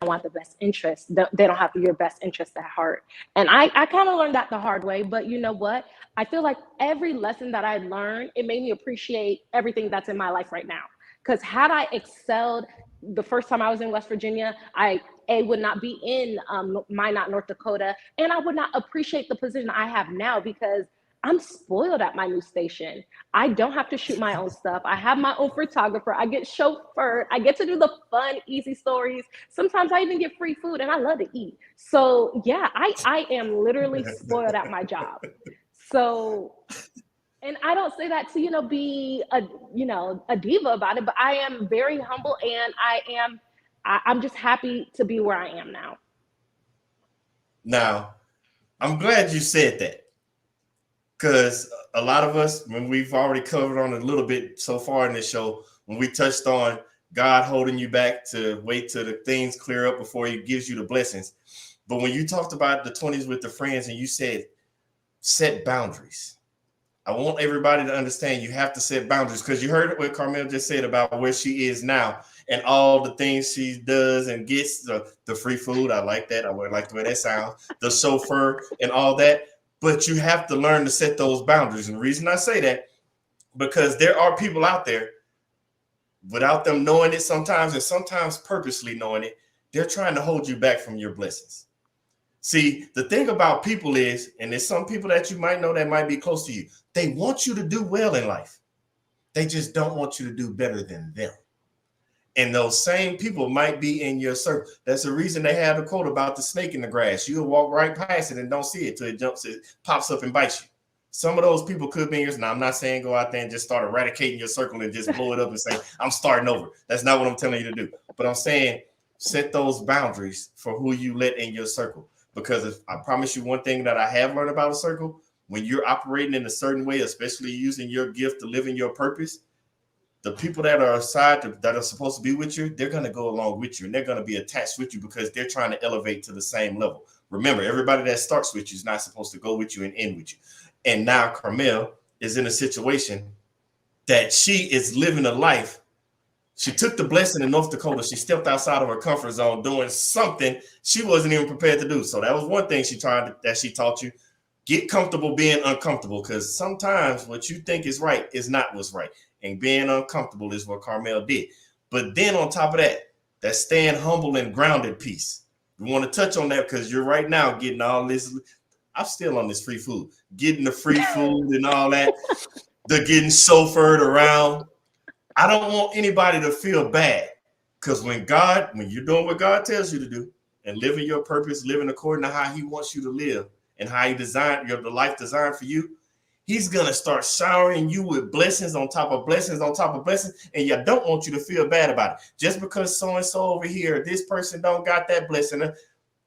Speaker 5: I want the best interest. They don't have your best interest at heart. And I kind of learned that the hard way, but you know what? I feel like every lesson that I learned, it made me appreciate everything that's in my life right now. Because had I excelled the first time I was in West Virginia, I would not be in Minot, North Dakota, and I would not appreciate the position I have now because I'm spoiled at my new station. I don't have to shoot my own stuff. I have my own photographer. I get chauffeured. I get to do the fun, easy stories. Sometimes I even get free food and I love to eat. So yeah, I am literally spoiled at my job. So, and I don't say that to, be a diva about it, but I am very humble and I'm just happy to be where I am now.
Speaker 4: Now, I'm glad you said that. Because a lot of us, when we've already covered on it a little bit so far in this show, when we touched on God holding you back to wait till the things clear up before he gives you the blessings. But when you talked about the 20s with the friends and you said, set boundaries. I want everybody to understand you have to set boundaries because you heard what Carmel just said about where she is now and all the things she does and gets the free food. I like that. I would like the way that sounds. The chauffeur and all that. But you have to learn to set those boundaries. And the reason I say that, because there are people out there without them knowing it sometimes and sometimes purposely knowing it, they're trying to hold you back from your blessings. See, the thing about people is, and there's some people that you might know that might be close to you, they want you to do well in life. They just don't want you to do better than them. And those same people might be in your circle. That's the reason they have the quote about the snake in the grass. You'll walk right past it and don't see it till it pops up and bites you. Some of those people could be in yours. Now, I'm not saying go out there and just start eradicating your circle and just blow it up and say, I'm starting over. That's not what I'm telling you to do. But I'm saying set those boundaries for who you let in your circle. Because if I promise you one thing that I have learned about a circle, when you're operating in a certain way, especially using your gift to live in your purpose, the people that are aside that are supposed to be with you, they're going to go along with you and they're going to be attached with you because they're trying to elevate to the same level. Remember, everybody that starts with you is not supposed to go with you and end with you. And now Carmel is in a situation that she is living a life. She took the blessing in North Dakota. She stepped outside of her comfort zone doing something she wasn't even prepared to do. So that was one thing she taught you. Get comfortable being uncomfortable because sometimes what you think is right is not what's right. And being uncomfortable is what Carmel did. But then on top of that staying humble and grounded piece. We want to touch on that because you're right now getting all this. I'm still on this free food, getting the free food and all that. They're getting chauffeured around. I don't want anybody to feel bad because when you're doing what God tells you to do and living your purpose, living according to how he wants you to live and how he designed the life designed for you, he's going to start showering you with blessings on top of blessings on top of blessings. And you don't want you to feel bad about it. Just because so-and-so over here, this person don't got that blessing.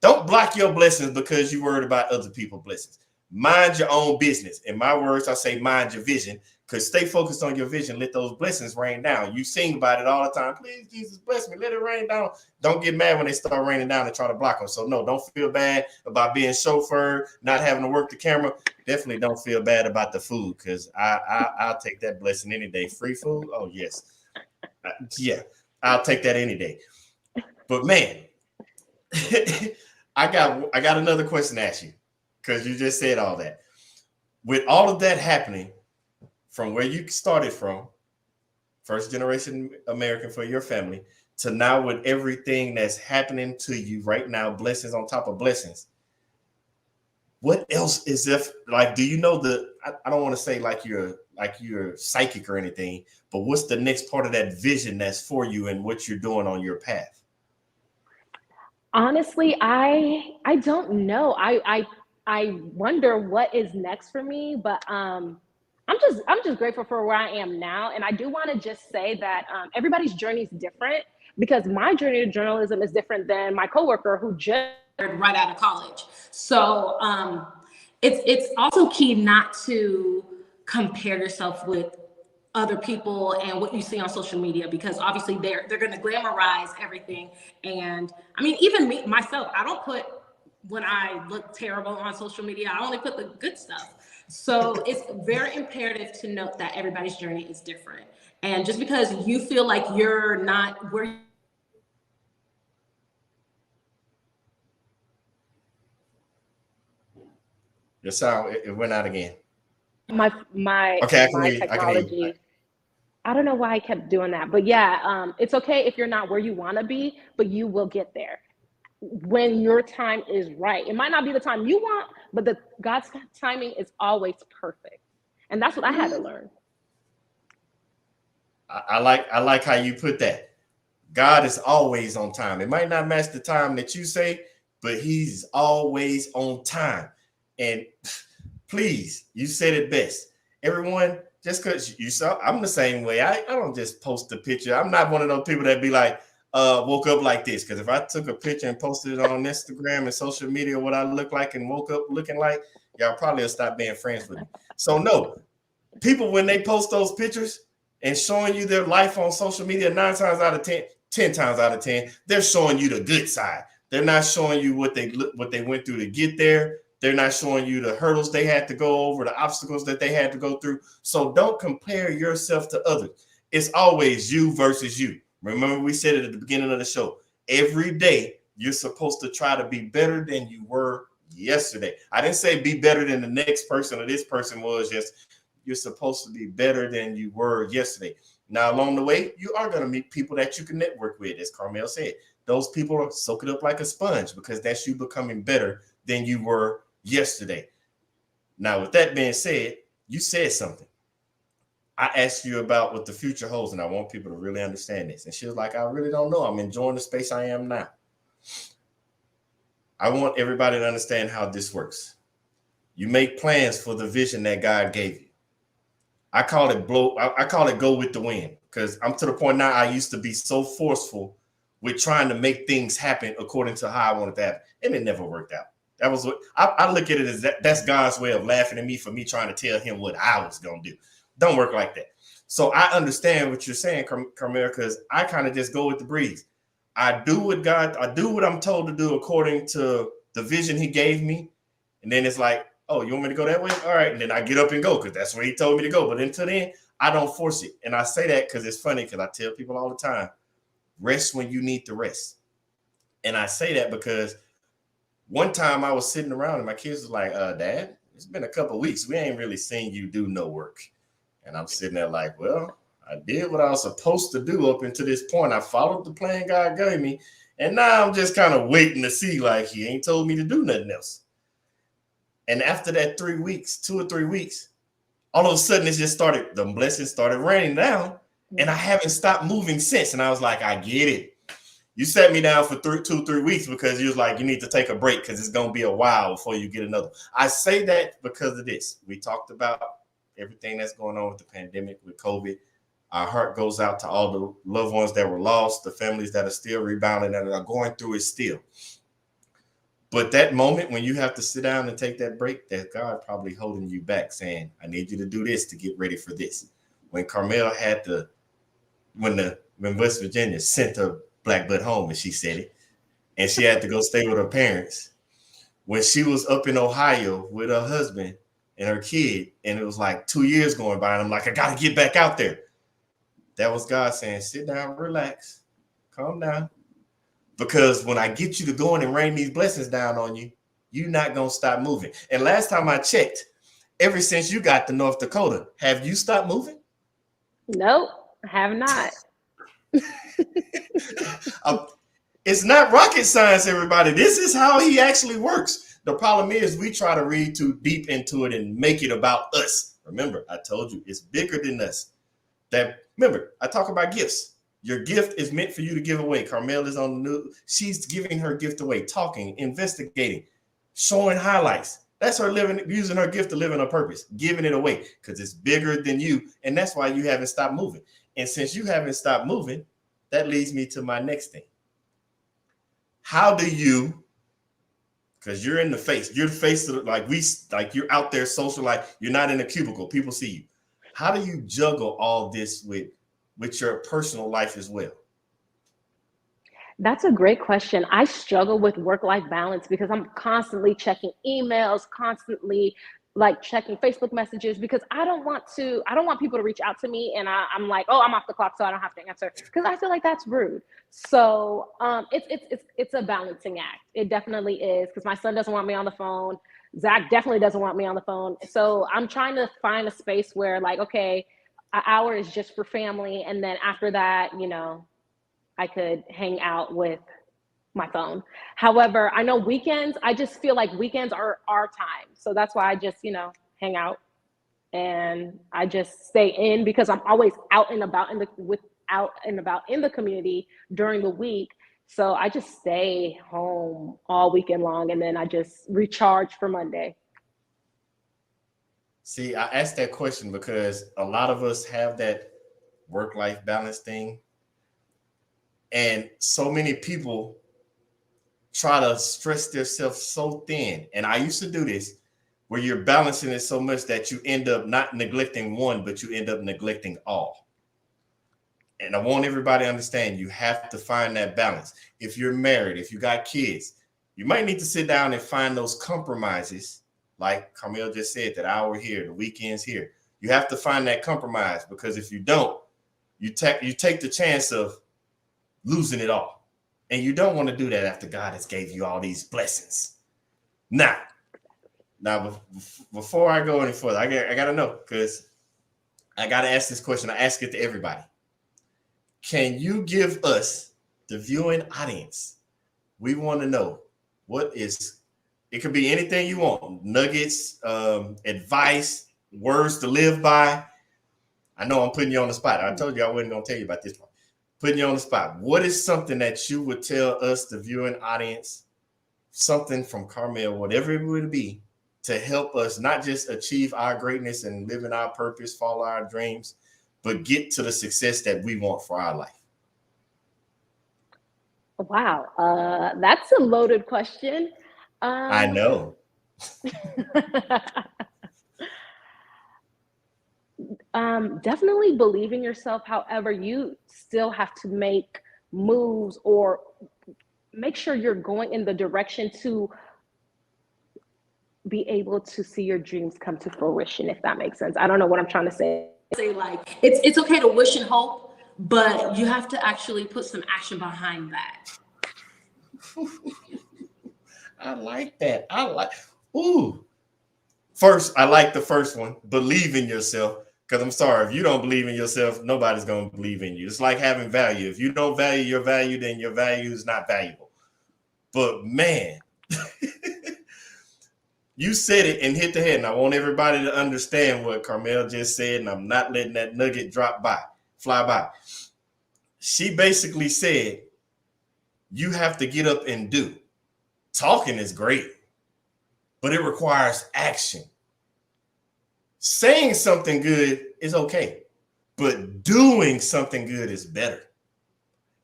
Speaker 4: Don't block your blessings because you're worried about other people's blessings. Mind your own business. In my words, I say mind your vision because stay focused on your vision. Let those blessings rain down. You sing about it all the time. Please, Jesus, bless me. Let it rain down. Don't get mad when they start raining down and try to block them. So no, don't feel bad about being chauffeured, not having to work the camera. Definitely don't feel bad about the food because I'll take that blessing any day. Free food? Oh, yes. Yeah, I'll take that any day. But man, I got another question to ask you because you just said all that. With all of that happening from where you started from, first generation American for your family, to now with everything that's happening to you right now, blessings on top of blessings. What else is like, do you know I don't want to say like you're psychic or anything, but what's the next part of that vision that's for you and what you're doing on your path?
Speaker 5: Honestly, I don't know. I wonder what is next for me, but I'm just grateful for where I am now. And I do want to just say that everybody's journey is different, because my journey to journalism is different than my coworker who just
Speaker 6: right out of college. So it's also key not to compare yourself with other people and what you see on social media, because obviously they're going to glamorize everything. And I mean, even me myself, I don't put when I look terrible on social media, I only put the good stuff. So it's very imperative to note that everybody's journey is different. And just because you feel like you're not where
Speaker 4: Your sound, it went out again.
Speaker 5: my
Speaker 4: Okay,
Speaker 5: my
Speaker 4: I can hear
Speaker 5: technology.
Speaker 4: you.
Speaker 5: I don't know why I kept doing that, but yeah, it's okay if you're not where you want to be, but you will get there when your time is right. It might not be the time you want, but God's timing is always perfect, and that's what I had to learn.
Speaker 4: I like how you put that. God is always on time. It might not match the time that you say, but he's always on time. And please, you said it best. Everyone, just because you saw, I'm the same way. I don't just post a picture. I'm not one of those people that be like, woke up like this. Because if I took a picture and posted it on Instagram and social media, what I look like and woke up looking like, y'all probably will stop being friends with me. So no, people, when they post those pictures and showing you their life on social media, 9 times out of 10, 10 times out of 10, they're showing you the good side. They're not showing you what they went through to get there. They're not showing you the hurdles they had to go over, the obstacles that they had to go through. So don't compare yourself to others. It's always you versus you. Remember, we said it at the beginning of the show. Every day, you're supposed to try to be better than you were yesterday. I didn't say be better than the next person or this person was. Just you're supposed to be better than you were yesterday. Now, along the way, you are going to meet people that you can network with, as Carmel said. Those people are soak it up like a sponge, because that's you becoming better than you were yesterday. Now, with that being said, you said something. I asked you about what the future holds, and I want people to really understand this. And she was like, I really don't know. I'm enjoying the space I am now. I want everybody to understand how this works. You make plans for the vision that God gave you. I call it go with the wind, because I'm to the point now. I used to be so forceful with trying to make things happen according to how I wanted to happen, and it never worked out. That was what I look at it as. That's God's way of laughing at me for me trying to tell him what I was gonna do. Don't work like that. So I understand what you're saying, Carmel, because I kind of just go with the breeze. I do what I'm told to do according to the vision he gave me, and then it's like, oh, you want me to go that way? All right. And then I get up and go, because that's where he told me to go. But until then, I don't force it. And I say that because it's funny, because I tell people all the time, rest when you need to rest. And I say that because one time I was sitting around and my kids was like, Dad, it's been a couple of weeks. We ain't really seen you do no work. And I'm sitting there like, well, I did what I was supposed to do up until this point. I followed the plan God gave me. And now I'm just kind of waiting to see, like, he ain't told me to do nothing else. And after that 3 weeks, 2 or 3 weeks, all of a sudden the blessings started raining down, and I haven't stopped moving since. And I was like, I get it. You set me down for 3 weeks because you was like, you need to take a break because it's going to be a while before you get another. I say that because of this. We talked about everything that's going on with the pandemic, with COVID. Our heart goes out to all the loved ones that were lost, the families that are still rebounding and are going through it still. But that moment when you have to sit down and take that break, that God probably holding you back saying, I need you to do this to get ready for this. When Carmel when West Virginia sent her black butt home, and she said it, and she had to go stay with her parents. When she was up in Ohio with her husband and her kid, and it was like 2 years going by, and I'm like, I got to get back out there. That was God saying, sit down, relax, calm down. Because when I get you to go in and rain these blessings down on you, you're not going to stop moving. And last time I checked, ever since you got to North Dakota, have you stopped moving?
Speaker 5: Nope, I have not.
Speaker 4: It's not rocket science, everybody. This is how he actually works. The problem is we try to read too deep into it and make it about us. Remember, I told you it's bigger than us. Remember, I talk about gifts. Your gift is meant for you to give away. Carmel is on the news. She's giving her gift away, talking, investigating, showing highlights. That's her using her gift to live in her purpose, giving it away because it's bigger than you. And that's why you haven't stopped moving. And since you haven't stopped moving, that leads me to my next thing. How do you, because you're in the face, you're the face of like you're out there social life, you're not in a cubicle, people see you. How do you juggle all this with your personal life as well?
Speaker 5: That's a great question. I struggle with work-life balance because I'm constantly checking emails, constantly like checking Facebook messages because I don't want people to reach out to me and I'm like, oh, I'm off the clock, so I don't have to answer because I feel like that's rude. So it's a balancing act. It definitely is because my son doesn't want me on the phone. Zach definitely doesn't want me on the phone. So I'm trying to find a space where like, okay, an hour is just for family. And then after that, you know, I could hang out with my phone. However, I know weekends, I just feel like weekends are our time. So that's why I just, you know, hang out and I just stay in because I'm always out and about in the community during the week. So I just stay home all weekend long and then I just recharge for Monday.
Speaker 4: See, I asked that question because a lot of us have that work-life balance thing. And so many people try to stress themselves so thin. And I used to do this where you're balancing it so much that you end up not neglecting one, but you end up neglecting all. And I want everybody to understand you have to find that balance. If you're married, if you got kids, you might need to sit down and find those compromises. Like Carmel just said, that hour here, the weekends here. You have to find that compromise because if you don't, you take the chance of losing it all. And you don't want to do that after God has gave you all these blessings. Now, before I go any further, I got to know because I got to ask this question. I ask it to everybody. Can you give us, the viewing audience, we want to know it could be anything you want, nuggets, advice, words to live by. I know I'm putting you on the spot. I told you I wasn't going to tell you about this part. Putting you on the spot. What is something that you would tell us, the viewing audience, something from Carmel, whatever it would be, to help us not just achieve our greatness and live in our purpose, follow our dreams, but get to the success that we want for our life?
Speaker 5: Wow, that's a loaded question.
Speaker 4: I know.
Speaker 5: Definitely believe in yourself. However, you still have to make moves or make sure you're going in the direction to be able to see your dreams come to fruition, if that makes sense. I don't know what I'm trying to say.
Speaker 6: Say like it's okay to wish and hope, but you have to actually put some action behind that.
Speaker 4: I like that. First, I like the first one. Believe in yourself. Because I'm sorry, if you don't believe in yourself, nobody's going to believe in you. It's like having value. If you don't value your value, then your value is not valuable. But man, you said it and hit the head. And I want everybody to understand what Carmel just said. And I'm not letting that nugget fly by. She basically said, you have to get up and do. Talking is great, but it requires action. Saying something good is okay, but doing something good is better.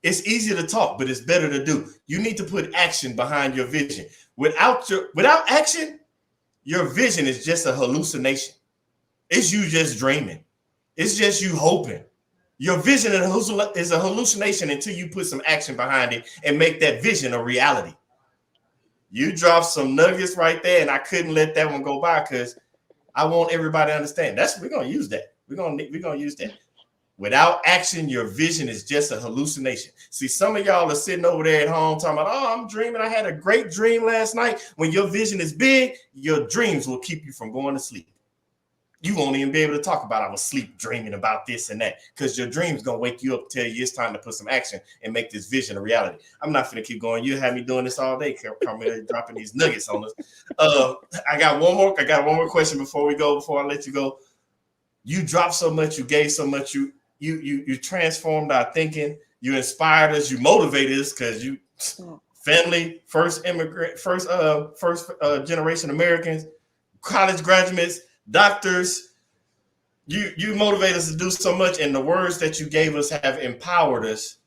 Speaker 4: It's easy to talk, but it's better to do. You need to put action behind your vision. Without action, your vision is just a hallucination. It's you just dreaming. It's just you hoping. Your vision is a hallucination until you put some action behind it and make that vision a reality. You dropped some nuggets right there, and I couldn't let that one go by because I want everybody to understand. We're gonna use that. We're gonna use that. Without action, your vision is just a hallucination. See, some of y'all are sitting over there at home talking about, oh, I'm dreaming. I had a great dream last night. When your vision is big, your dreams will keep you from going to sleep. you won't even be able to talk about I was sleep dreaming about this and that, because your dream's gonna wake you up, tell you it's time to put some action and make this vision a reality. I'm not gonna keep going. You have me doing this all day, Carmel, dropping these nuggets on us. I got one more question before I let you go. You dropped so much, you gave so much, you transformed our thinking, you inspired us, you motivated us, because you family, first immigrant, first generation Americans, college graduates, doctors, you motivate us to do so much, and the words that you gave us have empowered us.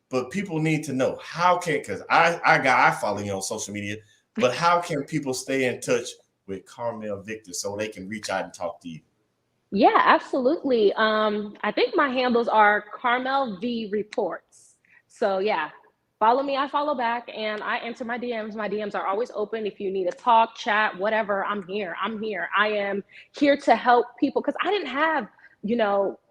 Speaker 4: But people need to know because I follow you on social media, but how can people stay in touch with Carmel Victor so they can reach out and talk to you?
Speaker 5: Yeah, absolutely. I think my handles are Carmel V Reports. So yeah, follow me, I follow back, and I answer my DMs. My DMs are always open. If you need to talk, chat, whatever, I'm here. I am here to help people, because I didn't have,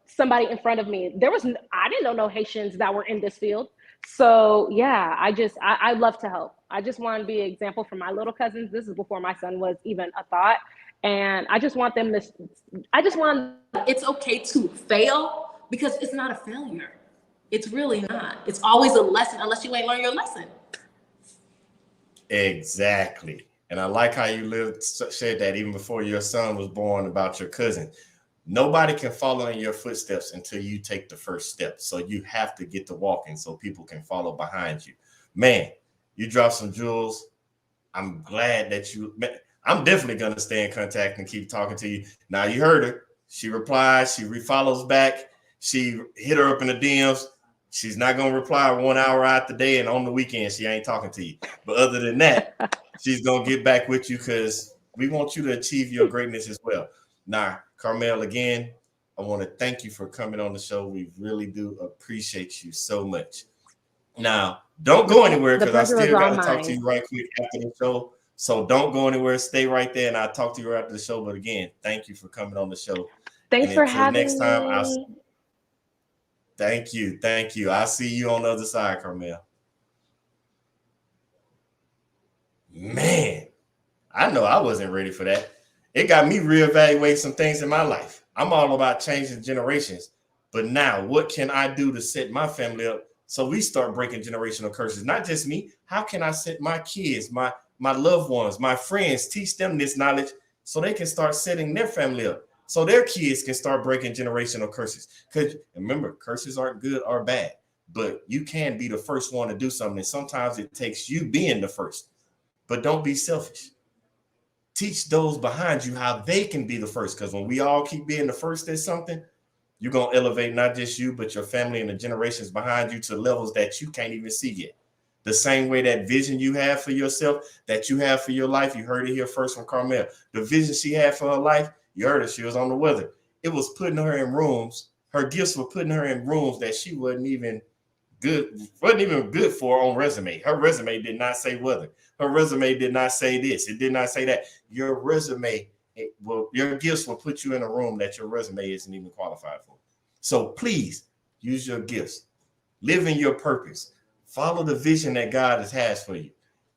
Speaker 5: somebody in front of me. I didn't know no Haitians that were in this field. So yeah, I love to help. I just want to be an example for my little cousins. This is before my son was even a thought. And I just want
Speaker 6: it's okay to fail, because it's not a failure. It's really not. It's always a lesson, unless you ain't learned your lesson.
Speaker 4: Exactly. And I like how you said that even before your son was born about your cousin. Nobody can follow in your footsteps until you take the first step. So you have to get to walking so people can follow behind you. Man, you dropped some jewels. I'm glad that I'm definitely going to stay in contact and keep talking to you. Now, you heard her. She replies. She refollows back. She hit her up in the DMs. She's not going to reply 1 hour out the day, and on the weekend, she ain't talking to you. But other than that, she's going to get back with you, because we want you to achieve your greatness as well. Now, Carmel, again, I want to thank you for coming on the show. We really do appreciate you so much. Now, don't go anywhere, because I still got to talk to you right quick after the show. So don't go anywhere. Stay right there, and I'll talk to you after the show. But again, thank you for coming on the show.
Speaker 5: Thanks for having me.
Speaker 4: Thank you. I'll see you on the other side, Carmel. Man, I know I wasn't ready for that. It got me reevaluating some things in my life. I'm all about changing generations. But now, what can I do to set my family up so we start breaking generational curses? Not just me. How can I set my kids, my loved ones, my friends, teach them this knowledge so they can start setting their family up, so their kids can start breaking generational curses? Because remember, curses aren't good or bad, but you can be the first one to do something. And sometimes it takes you being the first. But don't be selfish. Teach those behind you how they can be the first. Because when we all keep being the first at something, you're going to elevate not just you, but your family and the generations behind you to levels that you can't even see yet. The same way that vision you have for yourself, that you have for your life, you heard it here first from Carmel. The vision she had for her life, you heard it, she was on the weather. It was putting her in rooms. Her gifts were putting her in rooms that she wasn't even good for on resume. Her resume did not say weather. Her resume did not say this. It did not say that. Your resume, your gifts will put you in a room that your resume isn't even qualified for. So please use your gifts. Live in your purpose. Follow the vision that God has for you.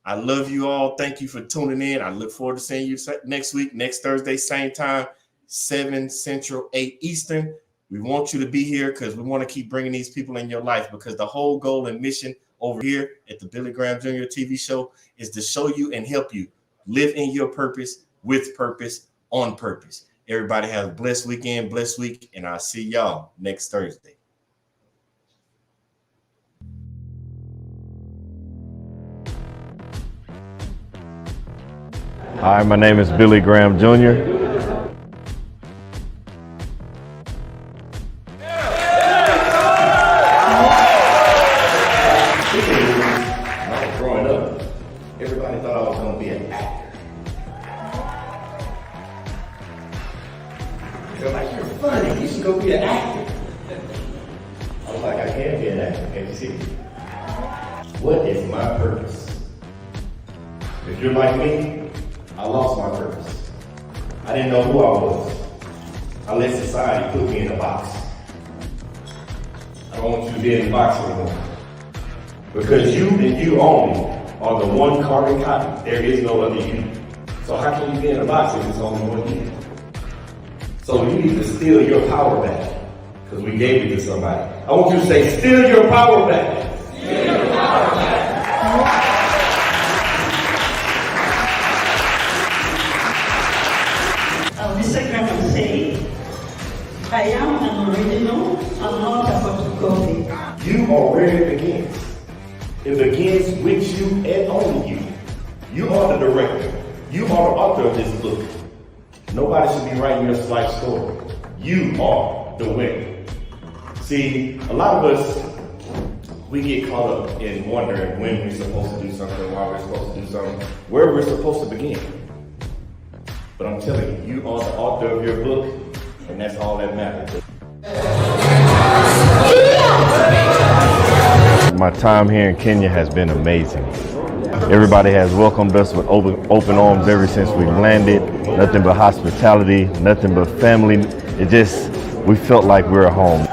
Speaker 4: I love you all. Thank you for tuning in. I look forward to seeing you next week, next Thursday, same time, 7 Central, 8 Eastern. We want you to be here because we want to keep bringing these people in your life, because the whole goal and mission over here at the Billy Graham Jr. TV show is to show you and help you live in your purpose, with purpose, on purpose. Everybody have a blessed weekend, blessed week, and I'll see y'all next Thursday.
Speaker 1: Hi, my name is Billy Graham Jr.
Speaker 2: Growing up, everybody thought I was going to be an actor. They're like, you're funny, you should go be an actor. I was like, I can't be an actor, can't you see? What is my purpose? If you're like me, I lost my purpose. I didn't know who I was. I let society put me in a box. I don't want you to be in the box anymore. Because you and you only are the one carbon copy. There is no other you. So how can you be in a box if it's only one you? So you need to steal your power back. Because we gave it to somebody. I want you to say, steal your power back. Steal your power back.
Speaker 3: Mr. Graham said, I am an original, I'm not a photocopy.
Speaker 2: You are where it begins. It begins with you and only you. You are the director. You are the author of this book. Nobody should be writing your life story. You are the winner. See, a lot of us, we get caught up in wondering when we're supposed to do something, why we're supposed to do something, where we're supposed to begin. But I'm telling you, you are the author of your book, and that's all that matters.
Speaker 1: My time here in Kenya has been amazing. Everybody has welcomed us with open arms ever since we landed. Nothing but hospitality, nothing but family. We felt like we were home.